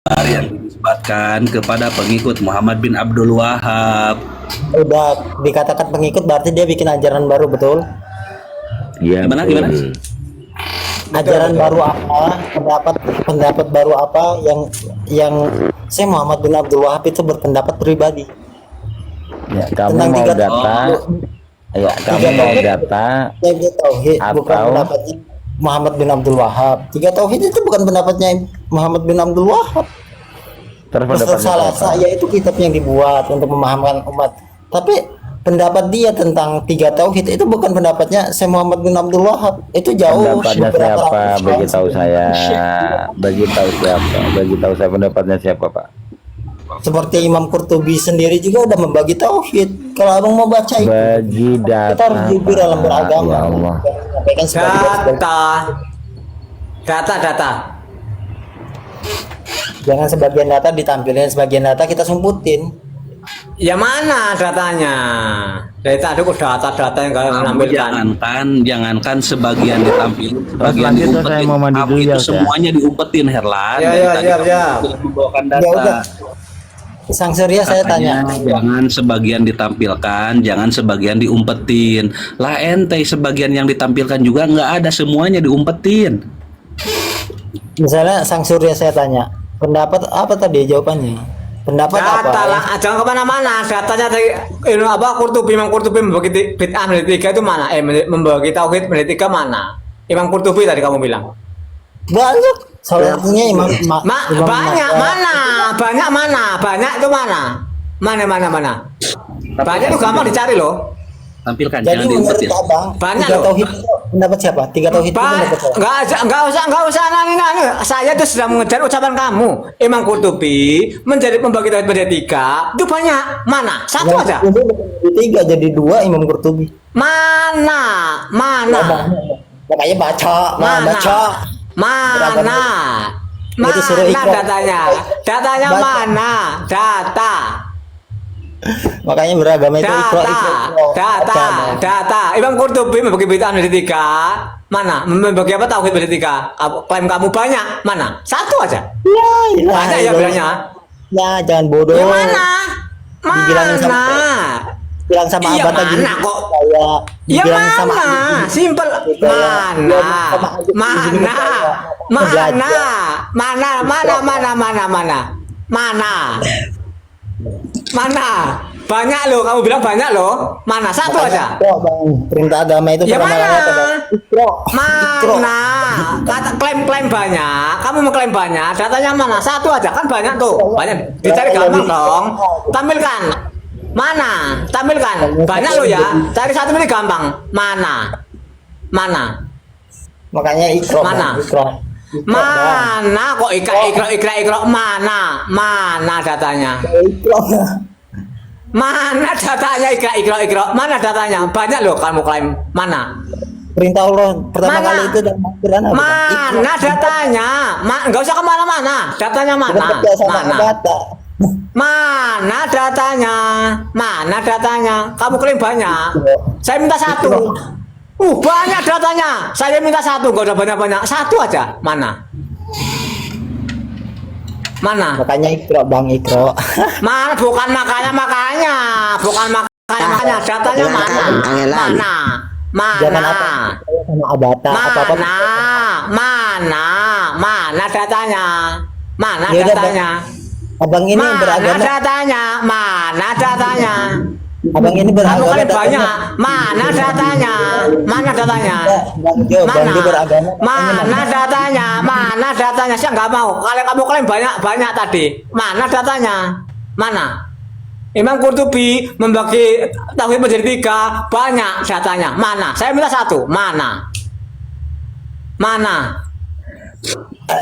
yang dinisbatkan kepada pengikut Muhammad bin Abdul Wahab. Udah dikatakan pengikut berarti dia bikin ajaran baru, betul? Iya. Gimana? Ajaran baru apa? Pendapat baru apa yang saya Muhammad bin Abdul Wahab itu berpendapat pribadi. Ya, kamu Tentang mau tiga data? Ya, kamu mau data Tiga tauhid bukan atau pendapatnya Muhammad bin Abdul Wahab. Tiga tauhid itu bukan pendapatnya Muhammad bin Abdul Wahab. terus Ustaz pendapatnya Salasa apa? yaitu kitab yang dibuat untuk memahamkan umat. Tapi pendapat dia tentang tiga tauhid itu bukan pendapatnya saya Muhammad bin Abdul Wahab. Itu jauh Pendapatnya beberapa siapa? ratus Bagi tahun tahu saya. Bagi tahu siapa? Bagi tahu saya pendapatnya siapa, Pak? seperti Imam Qurtubi sendiri juga udah membagi tauhid. Kalau abang mau baca itu, Bagi kita harus data. jujur dalam Pak. beragama. Ya Allah. Sampaikan sebagai Data. jangan sebagian data ditampilkan, sebagian data kita sumputin. Ya mana datanya? Dari tadi kok data-data yang kalian Kamu menampilkan. jangankan sebagian ditampilkan, sebagian lanjut, saya diumpetin. mau mandi Kamu dulu itu ya, Ustaz. semuanya diumpetin, Herlan. Ya, Dari ya, tadi ya, kamu ya. sudah membawakan Ya data. udah, Sang Surya saya tanya. Jangan sebagian ditampilkan, jangan sebagian diumpetin. Lah ente sebagian yang ditampilkan juga nggak ada, semuanya diumpetin. Misalnya Sang Surya saya tanya, pendapat apa tadi jawabannya? Pendapat apa? Data lah, jangan kemana-mana. Datanya dari ini apa? Imam Qurtubi membagi bid'ah menjadi tiga itu mana? Membagi tauhid menjadi tiga mana? Imam Qurtubi tadi kamu bilang. Banyak. Salah satunya Imam Imam Banyak mana? Banyak mana? Banyak itu mana? Mana? Banyak itu gampang dicari loh. Tampilkan, Jadi jangan menurut diumpetin. abang, Banyak tiga loh. tauhid itu pendapat siapa? Tiga tauhid itu pendapat siapa? Enggak usah nanya. Saya tuh sedang mengejar ucapan kamu. Imam Qurtubi membagi tauhid menjadi tiga. Itu banyak. Mana? Satu Imam aja. Qurtubi menjadi tiga jadi dua Imam Qurtubi. Mana? Makanya baca, Mana? baca. Itu suruh Mana ikrar. datanya Baca. mana? Data. Makanya beragama itu Data. Imam Qurtubi membagi bid'ah menjadi tiga. Mana? Membagi apa tauhid menjadi tiga? Klaim kamu banyak. Mana? Satu aja. Ya, Banyak ya bilangnya. Ya, jangan bodoh. Ya mana? Dibilangin sama bilang sama Iya, abang tadi. mana kok? Saya Ya dibilangin sama mana? Abi. Simpel. Mana? Mana? Banyak loh, kamu bilang banyak loh. Mana? Satu aja. Kok bang, perintah agama itu Ya pertama mana? kali adalah ikro. Ikro. Mana? Kata klaim banyak, kamu mengklaim banyak, datanya mana? Satu aja kan banyak tuh. Banyak. Dicari gampang dong. Tampilkan. Mana? Tampilkan. Banyak loh ya. Cari satu ini gampang. Mana? Makanya ikro. Mana? Bang, ikro. Mana kok ikra mana datanya? Ikro. Mana datanya ikra mana datanya? Banyak loh kamu klaim. Mana? Perintah Allah pertama Mana? kali itu dalam Al-Quran apa? Mana datanya? Nggak usah kemana-mana. Datanya mana? Mana? Data. Mana datanya? Mana datanya? Kamu klaim banyak. Saya minta satu. Banyak datanya. Saya minta satu. Gak ada banyak-banyak. Satu aja. Mana? Makanya ikro bang, ikro. Mana? Bukan makanya. Bukan makanya. Datanya mana? Jangan apa sama abata apa-apa. Mana datanya? Mana Ya udah, datanya? Abang ini Mana beragama. datanya? Mana datanya? Abang ini Kamu beragama. kan banyak. Mana datanya? Mana datanya? Bang Jo, bang Jo beragama. Mana datanya? Mana datanya? Saya nggak mau. Kalau kamu klaim banyak tadi, mana datanya? Mana? Imam Qurtubi membagi tauhid menjadi tiga, banyak datanya. Mana? Saya minta satu. Mana?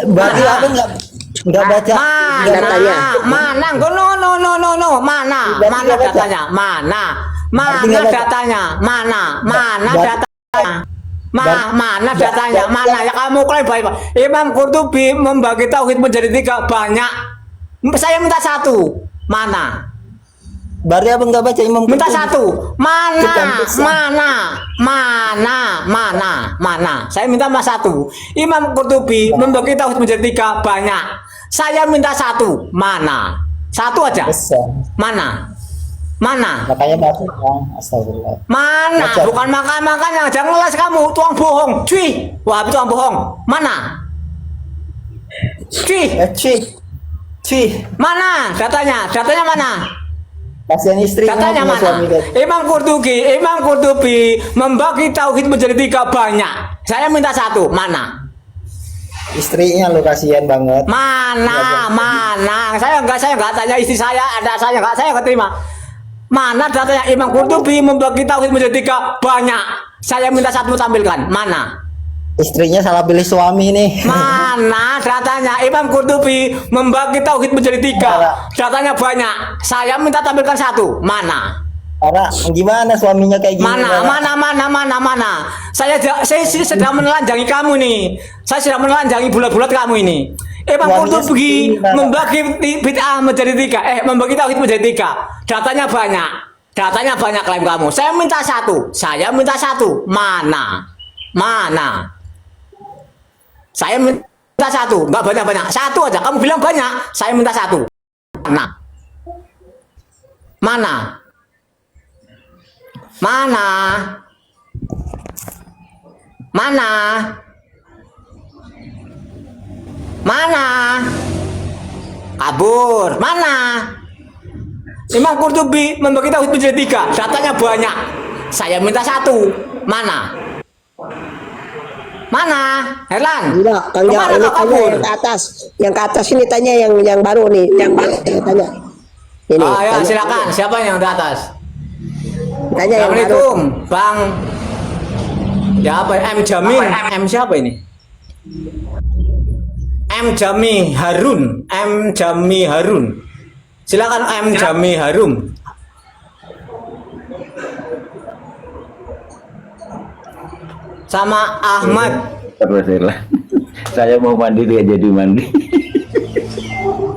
Berarti abang nggak baca datanya. Mana? No. Mana datanya? Mana datanya? Mana datanya? Mana ya kamu klaim baik. Imam Qurtubi membagi tauhid menjadi tiga, banyak. Saya minta satu. Mana? Berarti abang nggak baca Imam Minta Qurtubi. satu. Mana? Saya minta mas satu. Imam Qurtubi membagi tauhid menjadi tiga, banyak. Saya minta satu. Mana? Satu aja. Bisa. Mana? Mana? Makanya batuk bang. Astagfirullah. Mana? Macam. Bukan makan-makan, jangan ngeles kamu, tuang bohong. Cuy, wah tuang bohong. Mana? Cuy, Cuy. mana? Datanya mana? Kasihan istrinya Katanya punya mana? suami kayak Imam Qurtubi membagi tauhid menjadi 3 banyak. Saya minta satu. Mana? istrinya lo kasihan banget. Mana? Saya enggak tanya istri saya, ada saya enggak terima. Mana datanya Imam Qurtubi membagi tauhid menjadi 3 banyak. Saya minta satu tampilkan. Mana? Istrinya salah pilih suami nih. Mana datanya Imam Qurtubi membagi tauhid menjadi 3. Datanya banyak. Saya minta tampilkan satu. Mana? Karena gimana suaminya kayak gini? Mana? Saya sedang menelanjangi kamu nih. Saya sedang menelanjangi bulat-bulat kamu ini. Imam Suaminya Qurtubi seperti mana? membagi bid'ah menjadi 3. Membagi tauhid menjadi 3. Datanya banyak. Klaim kamu. Saya minta satu. Mana? Saya minta satu. Enggak banyak-banyak. Satu aja. Kamu bilang banyak. Saya minta satu. Mana? Kabur. Mana? Imam Qurtubi membagi tauhid menjadi 3. Datanya banyak. Saya minta satu. Mana? Herlan? Enggak, Kang Kemana Jao, ini kau tanya kabur? yang ke atas. Yang ke atas ini tanya yang baru nih, yang baru tanya. Ini. Ya, tanya. silakan. Siapa yang di atas? Tanya yang baru. Assalamualaikum, Bang. Ya apa? M Jamil. M siapa ini? M Jami Harun. Silakan M Jami Harun. Sama Ahmad. Terus saya mau mandi dia jadi mandi.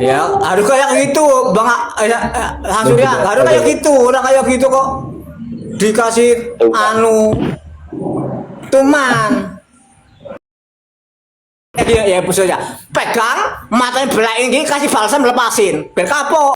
Ya, harus kayak gitu, Bang. Surya, harus kayak gitu. Orang kayak gitu kok dikasih tuman. Ya, ya, pegang matanya belah ini kasih balsam lepasin. Biar kapok.